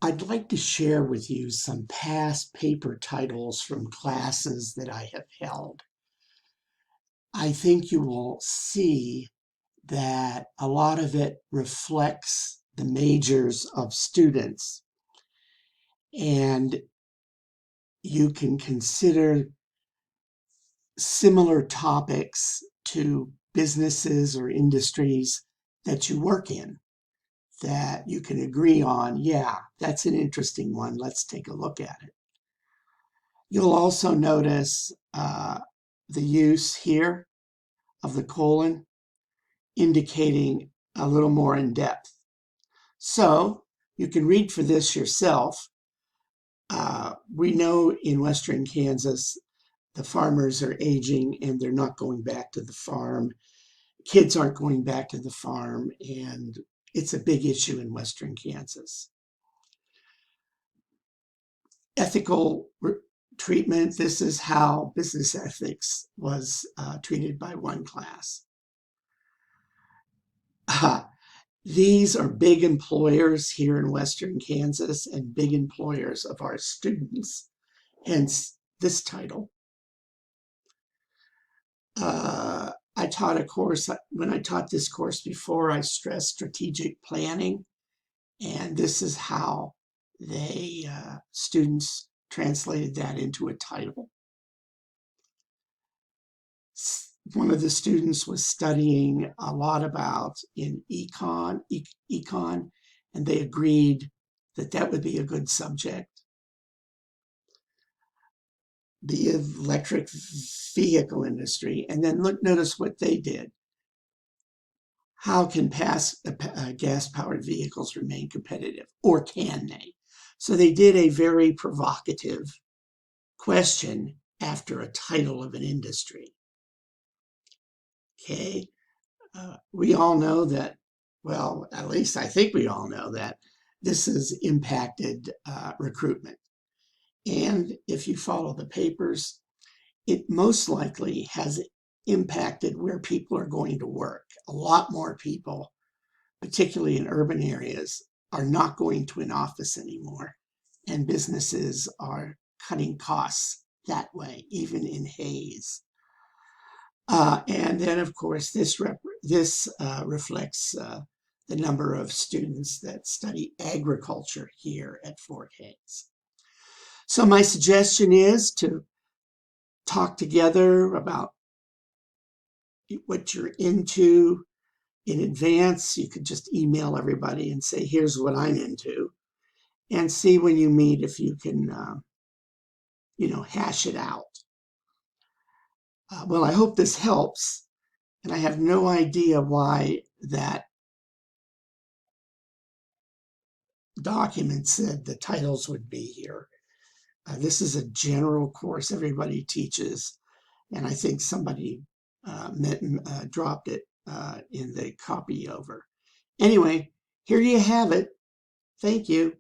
I'd like to share with you some past paper titles from classes that I have held. I think you will see that a lot of it reflects the majors of students, and you can consider similar topics to businesses or industries that you work in that you can agree on. Yeah, that's an interesting one. Let's take a look at it. You'll also notice the use here of the colon indicating a little more in depth. So you can read for this yourself. We know in Western Kansas, the farmers are aging and they're not going back to the farm. Kids aren't going back to the farm, and it's a big issue in Western Kansas. Ethical treatment, this is how business ethics was treated by one class. These are big employers here in Western Kansas and big employers of our students, hence this title. I taught a course, when I taught this course before, I stressed strategic planning, and this is how they students translated that into a title. One of the students was studying a lot about in econ, and they agreed that that would be a good subject. The electric vehicle industry, and then notice what they did. How can gas-powered vehicles remain competitive, or can they? So they did a very provocative question after a title of an industry. Okay, we all know that, well, at least I think we all know that this has impacted recruitment. And if you follow the papers, it most likely has impacted where people are going to work. A lot more people, particularly in urban areas, are not going to an office anymore, and businesses are cutting costs that way, even in Hayes. And then, of course, this reflects the number of students that study agriculture here at Fort Hayes. So my suggestion is to talk together about what you're into in advance. You could just email everybody and say, here's what I'm into, and see when you meet if you can, hash it out. Well, I hope this helps, and I have no idea why that document said the titles would be here. This is a general course everybody teaches, and I think somebody dropped it in the copy over. Anyway, here you have it. Thank you.